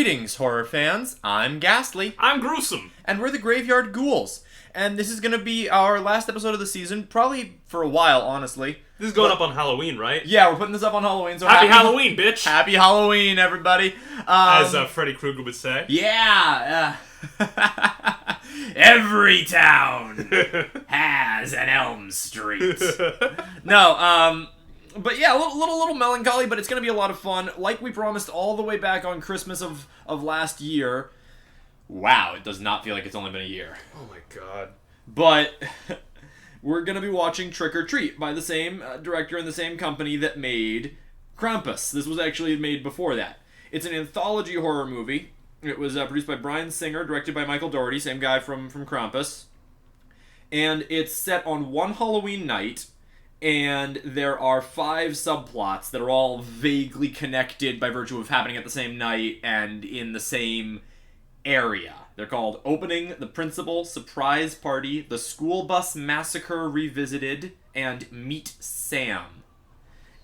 Greetings, horror fans. I'm Ghastly. I'm Gruesome. And we're the Graveyard Ghouls. And this is going to be our last episode of the season, probably for a while, honestly. This is going up on Halloween, right? Yeah, we're putting this up on Halloween. So Happy Halloween, bitch! Happy Halloween, everybody. As Freddy Krueger would say. Yeah. Every town has an Elm Street. No, but yeah, a little melancholy, but it's going to be a lot of fun. Like we promised all the way back on Christmas of last year. Wow, it does not feel like it's only been a year. Oh my god. But we're going to be watching Trick or Treat by the same director and the same company that made Krampus. This was actually made before that. It's an anthology horror movie. It was produced by Bryan Singer, directed by Michael Dougherty, same guy from Krampus. And it's set on one Halloween night, and there are 5 subplots that are all vaguely connected by virtue of happening at the same night and in the same area. They're called Opening, The Principal, Surprise Party, The School Bus Massacre Revisited, and Meet Sam.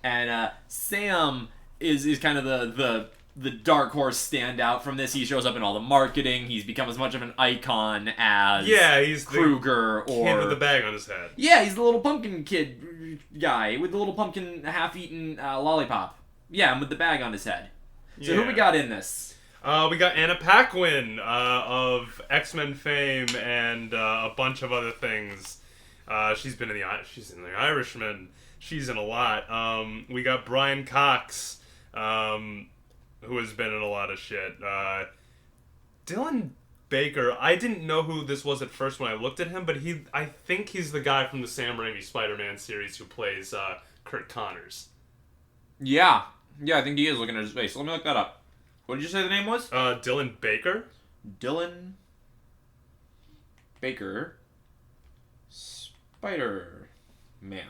And Sam is kind of the dark horse standout from this. He shows up in all the marketing. He's become as much of an icon as he's Krueger the kid with the bag on his head. Yeah, he's the little pumpkin kid guy with the little pumpkin half-eaten lollipop. Yeah, and with the bag on his head. So who we got in this? We got Anna Paquin of X-Men fame and a bunch of other things. She's in The Irishman. She's in a lot. We got Brian Cox, who has been in a lot of shit. Dylan Baker, I didn't know who this was at first when I looked at him, but I think he's the guy from the Sam Raimi Spider-Man series who plays Kurt Connors. Yeah, I think he is looking at his face. Let me look that up. What did you say the name was? Dylan Baker. Dylan Baker. Spider-Man.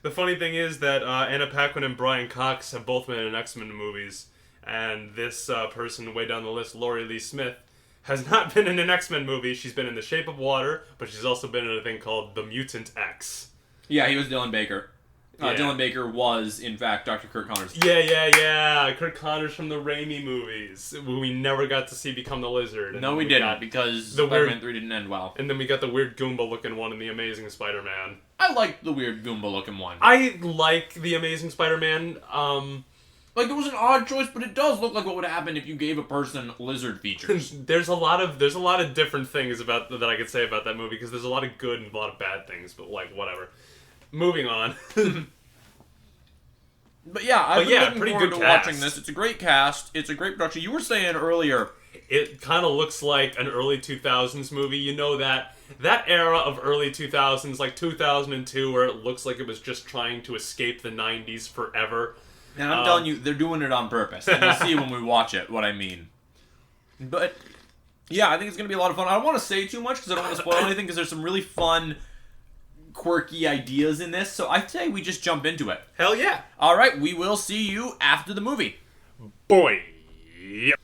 The funny thing is that Anna Paquin and Brian Cox have both been in X-Men movies, and this person way down the list, Laurie Lee Smith, has not been in an X-Men movie. She's been in The Shape of Water, but she's also been in a thing called The Mutant X. Yeah, he was Dylan Baker. Dylan Baker was, in fact, Dr. Kurt Connors. Yeah. Kurt Connors from the Raimi movies, who we never got to see become the Lizard. No, we didn't, because Spider-Man 3 didn't end well. And then we got the weird Goomba-looking one in The Amazing Spider-Man. I liked the weird Goomba-looking one. I like The Amazing Spider-Man. Like, it was an odd choice, but it does look like what would happen if you gave a person lizard features. There's a lot of different things about that I could say about that movie, because there's a lot of good and a lot of bad things, but like, whatever. Moving on. But yeah, I've been looking pretty forward good to cast. watching this. It's a great cast. It's a great production. You were saying earlier, it kind of looks like an early 2000s movie. You know that era of early 2000s, like 2002, where it looks like it was just trying to escape the 90s forever. and I'm telling you, they're doing it on purpose. And you'll see when we watch it what I mean. But yeah, I think it's going to be a lot of fun. I don't want to say too much because I don't want to spoil anything, because there's some really fun, quirky ideas in this, so I'd say we just jump into it. Hell yeah. Alright, we will see you after the movie. Boy. Yep.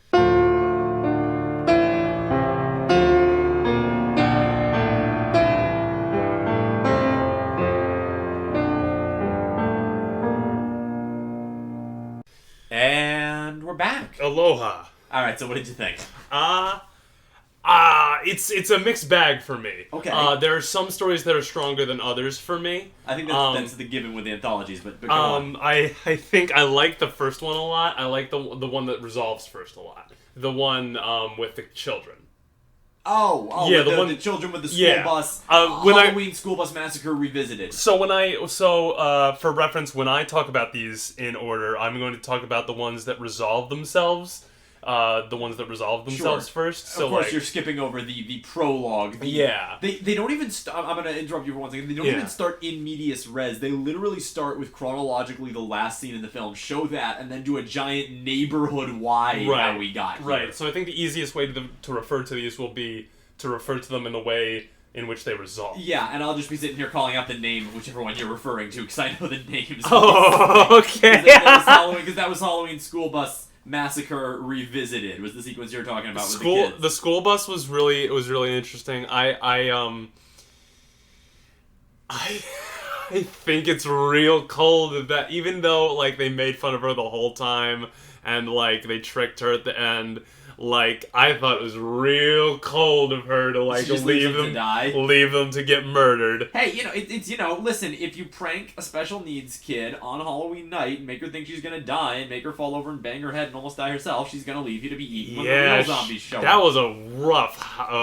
And we're back. Aloha. Alright, so what did you think? It's a mixed bag for me. Okay. There are some stories that are stronger than others for me. I think that's the given with the anthologies, but go on. I think I like the first one a lot. I like the one that resolves first a lot. The one with the children. Yeah, the children with the school bus. Halloween School Bus Massacre Revisited. So for reference, when I talk about these in order, I'm going to talk about the ones that resolve themselves. First. So of course, you're skipping over the prologue. They don't even start. I'm going to interrupt you for one second. They don't even start in medias res. They literally start with chronologically the last scene in the film, show that, and then do a giant neighborhood-wide how we got here. Right. So I think the easiest way to refer to these will be to refer to them in the way in which they resolve. Yeah, and I'll just be sitting here calling out the name of whichever one you're referring to, because I know the names. Oh, okay. Because that was Halloween School Bus Massacre Revisited was the sequence you were talking about with the kids. The school bus was really interesting. I think it's real cold that even though like they made fun of her the whole time and like they tricked her at the end, like, I thought it was real cold of her to, like, leave them to die. Leave them to get murdered. Hey, it's listen, if you prank a special needs kid on Halloween night and make her think she's gonna die and make her fall over and bang her head and almost die herself, she's gonna leave you to be eaten when the real zombies show up. That was a rough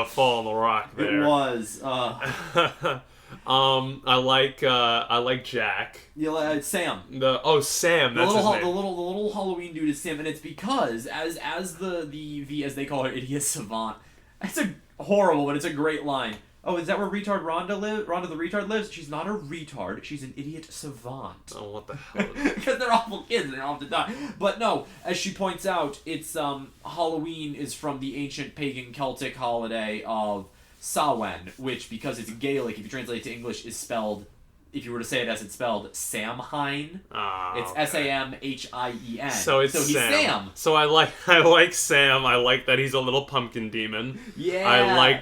fall on the rock there. It was. I like Jack. Yeah, Sam. Sam. That's his name. The little Halloween dude is Sam, and it's because as the as they call her, idiot savant. It's a horrible, but it's a great line. Oh, is that where retard Rhonda the retard lives? She's not a retard. She's an idiot savant. Oh, what the hell? Because they're awful kids and they don't have to die. But no, as she points out, it's Halloween is from the ancient pagan Celtic holiday of Samhain, which, because it's Gaelic, if you translate it to English, is spelled, if you were to say it as it's spelled, Samhain. It's okay. Samhien. So he's Sam. So I like Sam. I like that he's a little pumpkin demon. Yeah.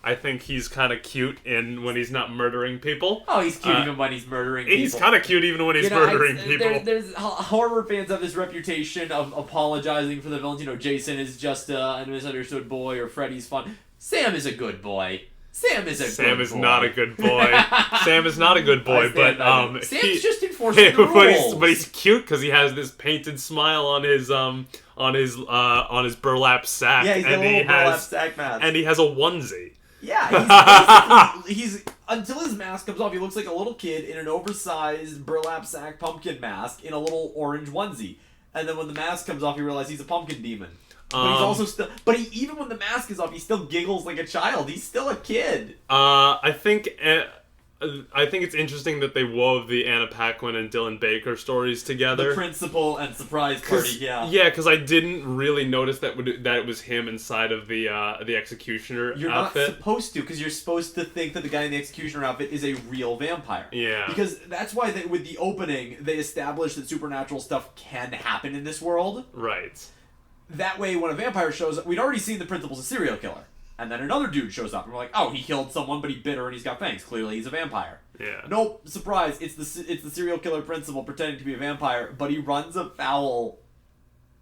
I think he's kind of cute when he's not murdering people. Oh, he's cute even when he's murdering people. He's kind of cute even when he's murdering people. There's horror fans have this reputation of apologizing for the villains. Jason is just a misunderstood boy, or Freddy's fun. Sam is a good boy. Sam is not a good boy. Sam is not a good boy, but Sam's just enforcing the rules. But he's cute because he has this painted smile on his burlap sack. Yeah, he's got a little burlap sack mask, and he has a onesie. Yeah, he's until his mask comes off, he looks like a little kid in an oversized burlap sack pumpkin mask in a little orange onesie. And then when the mask comes off, you realize he's a pumpkin demon. But he's also still. But even when the mask is off, he still giggles like a child. He's still a kid. I think it's interesting that they wove the Anna Paquin and Dylan Baker stories together. The principal and surprise party, yeah. Yeah, because I didn't really notice that it was him inside of the executioner You're outfit. Not supposed to, because you're supposed to think that the guy in the executioner outfit is a real vampire. Yeah. Because that's why with the opening, they established that supernatural stuff can happen in this world. Right. That way, when a vampire shows up, we'd already seen the principal's a serial killer. And then another dude shows up, and we're like, oh, he killed someone, but he's bitter and he's got fangs. Clearly, he's a vampire. Yeah. Nope, surprise, it's the serial killer principal pretending to be a vampire, but he runs afoul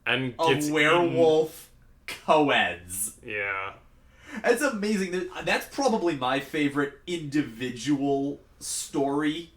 and of werewolf co-eds. Yeah. It's amazing. That's probably my favorite individual story.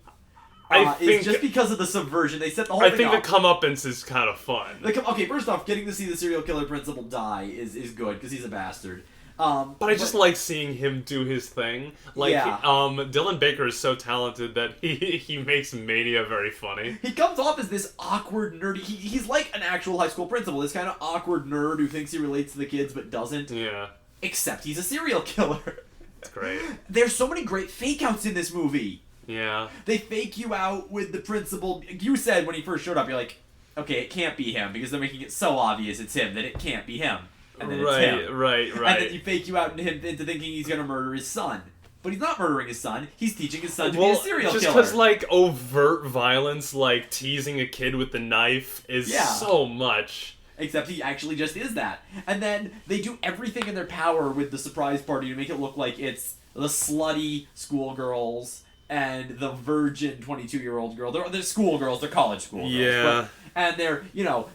It's just because of the subversion. They set the whole thing up. I think the comeuppance is kind of fun. Okay, first off, getting to see the serial killer principal die is good, because he's a bastard. But I just like seeing him do his thing. Dylan Baker is so talented that he makes Mania very funny. He comes off as this awkward, nerdy... He's like an actual high school principal, this kind of awkward nerd who thinks he relates to the kids but doesn't. Yeah. Except he's a serial killer. It's great. There's so many great fake-outs in this movie. Yeah. They fake you out with the principal. You said when he first showed up, you're like, okay, it can't be him, because they're making it so obvious it's him that it can't be him. And then it's him. Right. And then you fake you out into thinking he's going to murder his son. But he's not murdering his son. He's teaching his son to be a serial killer. Just because, overt violence, teasing a kid with the knife is so much. Except he actually just is that. And then they do everything in their power with the surprise party to make it look like it's the slutty schoolgirls and the virgin 22-year-old girl. They're schoolgirls. They're college schoolgirls. Yeah. And they're,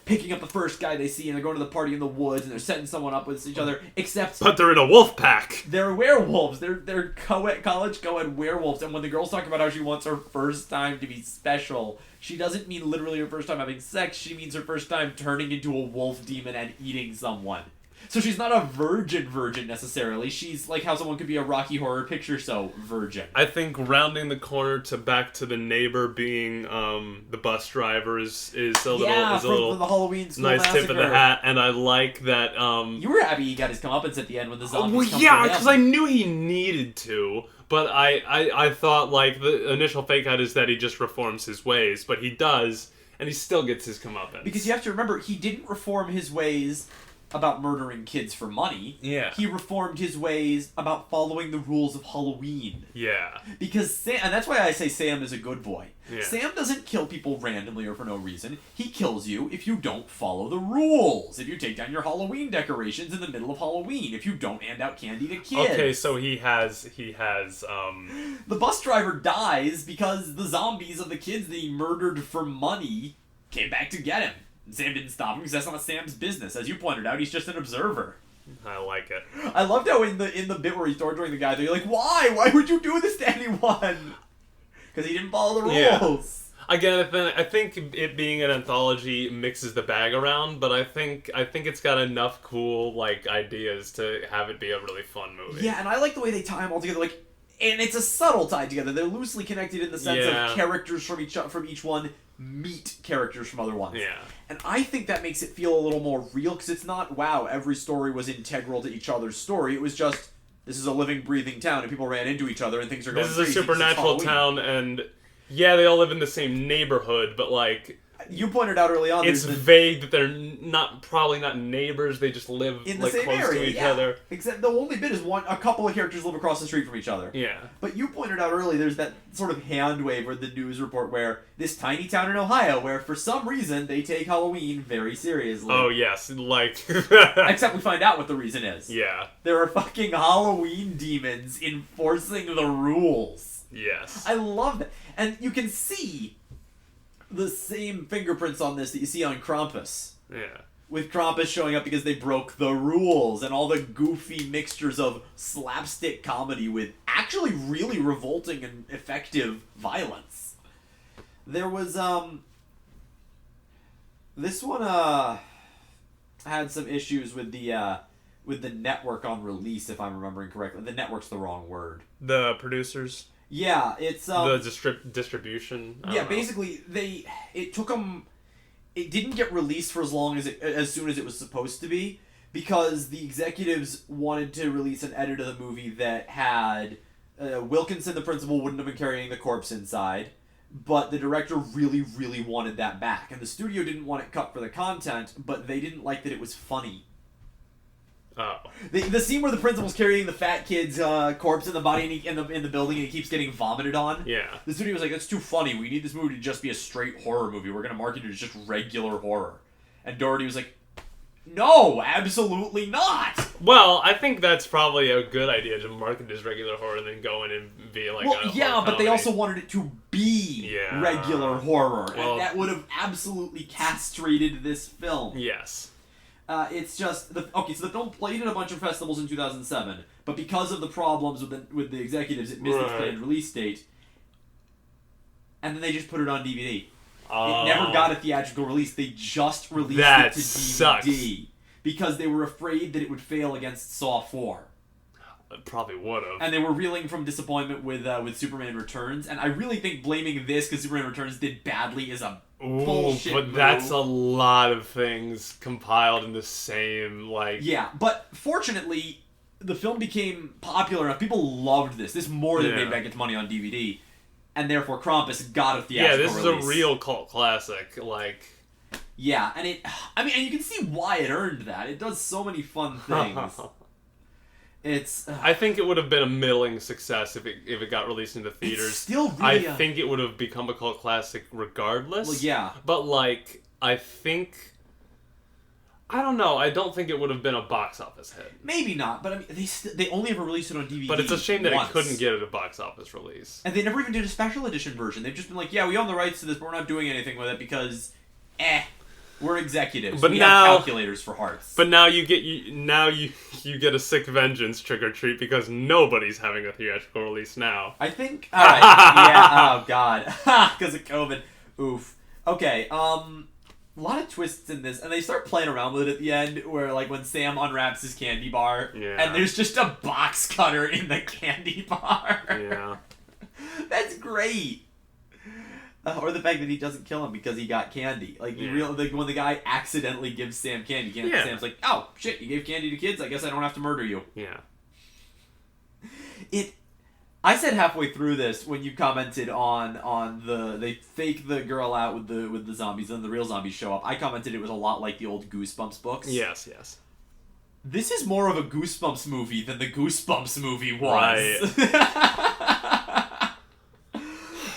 picking up the first guy they see, and they're going to the party in the woods, and they're setting someone up with each other, except... But they're in a wolf pack! They're werewolves. They're college co-ed werewolves, and when the girl's talking about how she wants her first time to be special, she doesn't mean literally her first time having sex, she means her first time turning into a wolf demon and eating someone. So she's not a virgin necessarily. She's like how someone could be a Rocky Horror Picture Show virgin. I think rounding the corner back to the neighbor being the bus driver is a little from the Halloween school nice massacre. tip of the hat, and I like that. You were happy he got his comeuppance at the end when the zombies Well, yeah, because I knew he needed to. But I thought the initial fake out is that he just reforms his ways, but he does, and he still gets his comeuppance. Because you have to remember, he didn't reform his ways about murdering kids for money. Yeah. He reformed his ways about following the rules of Halloween. Yeah. Because Sam, and that's why I say Sam is a good boy. Yeah. Sam doesn't kill people randomly or for no reason. He kills you if you don't follow the rules. If you take down your Halloween decorations in the middle of Halloween. If you don't hand out candy to kids. Okay, so he has The bus driver dies because the zombies of the kids that he murdered for money came back to get him. Sam didn't stop him because that's not Sam's business. As you pointed out, he's just an observer. I like it. I loved how in the bit where he's torturing the guy, they're like, why? Why would you do this to anyone? Because he didn't follow the rules. Yeah. Again, I think it being an anthology mixes the bag around, but I think it's got enough cool like ideas to have it be a really fun movie. Yeah, and I like the way they tie them all together. Like, and it's a subtle tie together. They're loosely connected in the sense of characters from each one meet characters from other ones. Yeah. And I think that makes it feel a little more real, because it's not, wow, every story was integral to each other's story. It was just, this is a living, breathing town, and people ran into each other, and things are going crazy. This is a supernatural town, and yeah, they all live in the same neighborhood, but like... You pointed out early on... It's vague that they're probably not neighbors, they just live in the like same close area, to each other. Except the only bit is a couple of characters live across the street from each other. Yeah. But you pointed out early, there's that sort of hand wave or the news report where this tiny town in Ohio, where for some reason they take Halloween very seriously. Oh yes, like... Except we find out what the reason is. Yeah. There are fucking Halloween demons enforcing the rules. Yes. I love that. And you can see the same fingerprints on this that you see on Krampus. Yeah. With Krampus showing up because they broke the rules, and all the goofy mixtures of slapstick comedy with actually really revolting and effective violence. There was, this one, had some issues with the network on release, if I'm remembering correctly. The network's the wrong word. The producers? Yeah, it's the distribution. Yeah, basically it took them. It didn't get released for as soon as it was supposed to be, because the executives wanted to release an edit of the movie that had Wilkinson, the principal, wouldn't have been carrying the corpse inside, but the director really, really wanted that back, and the studio didn't want it cut for the content, but they didn't like that it was funny. Oh. The scene where the principal's carrying the fat kid's corpse in the body in the building and he keeps getting vomited on. Yeah. The studio was like, that's too funny. We need this movie to just be a straight horror movie. We're going to market it as just regular horror. And Doherty was like, no, absolutely not. Well, I think that's probably a good idea to market it as regular horror and then go in and be like but they also wanted it to be regular horror. Well, and that would have absolutely castrated this film. Yes. It's just... so the film played at a bunch of festivals in 2007, but because of the problems with the executives, it missed its planned release date. And then they just put it on DVD. It never got a theatrical release. They just released it to DVD. Sucks. Because they were afraid that it would fail against Saw 4. It probably would have. And they were reeling from disappointment with Superman Returns, and I really think blaming this because Superman Returns did badly is a bullshit but move. that's a lot of things compiled in the same, like... Yeah, but fortunately, the film became popular enough. People loved this. This more than made back its money on DVD, and therefore Krampus got a theatrical release. Yeah, this is a real cult classic, like... Yeah, and and you can see why it earned that. It does so many fun things. I think it would have been a middling success if it got released into theaters. It's still really I think it would have become a cult classic regardless. Well, yeah. But, like, I don't know. I don't think it would have been a box office hit. Maybe not, but I mean, they only ever released it on DVD. But it's a shame that once. it couldn't get a box office release. And they never even did a special edition version. They've just been like, yeah, we own the rights to this, but we're not doing anything with it because, we're executives. But we now, have calculators for hearts. But now you get a sick vengeance Trick or Treat because nobody's having a theatrical release now. I think. All right. Yeah. Oh God. Because of COVID. Oof. Okay. A lot of twists in this, and they start playing around with it at the end, where like when Sam unwraps his candy bar, and there's just a box cutter in the candy bar. Yeah. That's great. Or the fact that he doesn't kill him because he got candy. Like, when the guy accidentally gives Sam candy, Sam's like, oh, shit, you gave candy to kids? I guess I don't have to murder you. Yeah. I said halfway through this, when you commented on they fake the girl out with the zombies, and the real zombies show up, I commented it was a lot like the old Goosebumps books. Yes. This is more of a Goosebumps movie than the Goosebumps movie was. Right.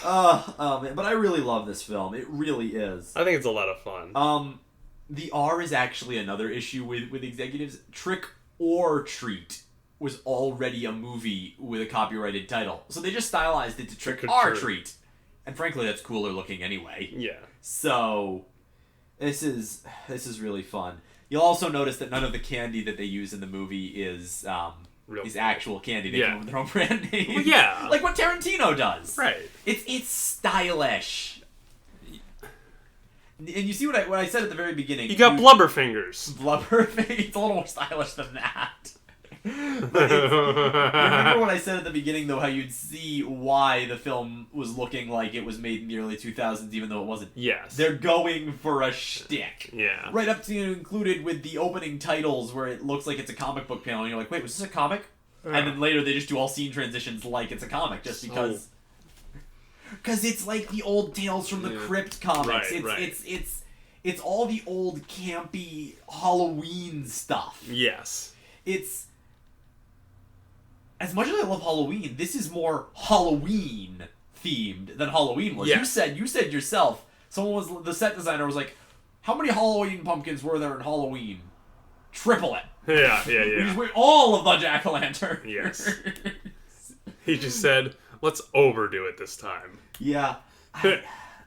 Oh man, but I really love this film. It really is. I think it's a lot of fun. The R is actually another issue with executives. Trick or Treat was already a movie with a copyrighted title, so they just stylized it to Trick or Treat. And frankly, that's cooler looking anyway. Yeah. So, This is really fun. You'll also notice that none of the candy that they use in the movie is actual candy. They come up with their own brand name. Well, yeah. Like what Tarantino does. Right. It's stylish. And you see what I said at the very beginning. You got blubber fingers. Blubber fingers? It's a little more stylish than that. But remember what I said at the beginning, though, how you'd see why the film was looking like it was made in the early 2000s, even though it wasn't. Yes. They're going for a shtick. Yeah. Right up to included with the opening titles where it looks like it's a comic book panel, and you're like, wait, was this a comic? Yeah. And then later they just do all scene transitions like it's a comic, just because. Because it's like the old Tales from the Crypt comics. It's all the old campy Halloween stuff. Yes. It's... As much as I love Halloween, this is more Halloween themed than Halloween was. Yeah. You said yourself, the set designer was like, how many Halloween pumpkins were there in Halloween? Triple it. Yeah. We just went all of the jack-o'-lantern. Yes. He just said, let's overdo it this time. Yeah.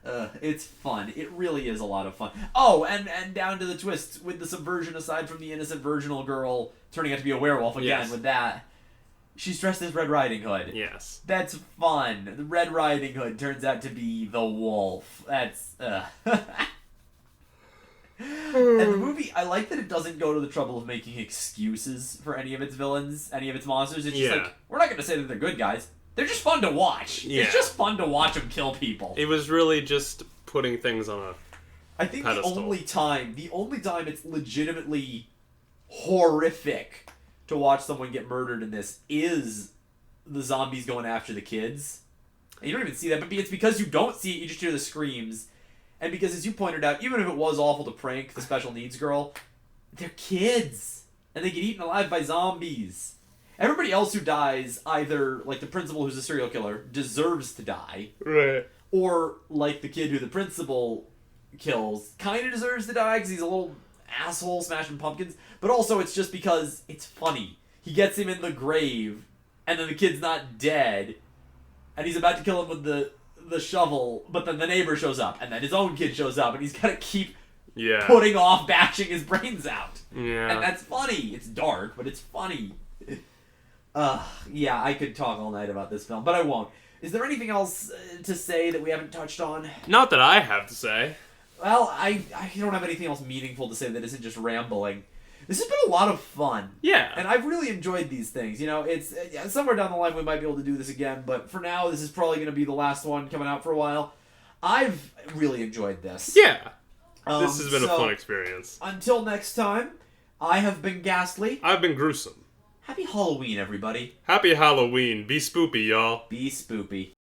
It's fun. It really is a lot of fun. Oh, and down to the twists with the subversion aside from the innocent virginal girl turning out to be a werewolf again with that. She's dressed as Red Riding Hood. Yes. That's fun. The Red Riding Hood turns out to be the wolf. That's, And the movie, I like that it doesn't go to the trouble of making excuses for any of its villains, any of its monsters. It's just like, we're not going to say that they're good guys. They're just fun to watch. Yeah. It's just fun to watch them kill people. It was really just putting things on a I think pedestal. the only time it's legitimately horrific to watch someone get murdered in this is the zombies going after the kids. And you don't even see that, but it's because you don't see it, you just hear the screams. And because, as you pointed out, even if it was awful to prank the special needs girl, they're kids. And they get eaten alive by zombies. Everybody else who dies, either, like the principal who's a serial killer, deserves to die. Right. Or, like the kid who the principal kills, kind of deserves to die because he's a little asshole smashing pumpkins. But also, it's just because it's funny. He gets him in the grave, and then the kid's not dead, and he's about to kill him with the shovel, but then the neighbor shows up, and then his own kid shows up, and he's got to keep putting off bashing his brains out. Yeah. And that's funny. It's dark, but it's funny. Yeah, I could talk all night about this film, but I won't. Is there anything else to say that we haven't touched on? Not that I have to say. Well, I don't have anything else meaningful to say that isn't just rambling. This has been a lot of fun. Yeah. And I've really enjoyed these things. You know, it's somewhere down the line we might be able to do this again, but for now, this is probably going to be the last one coming out for a while. I've really enjoyed this. Yeah. This has been a fun experience. Until next time, I have been Ghastly. I've been Gruesome. Happy Halloween, everybody. Happy Halloween. Be spoopy, y'all. Be spoopy.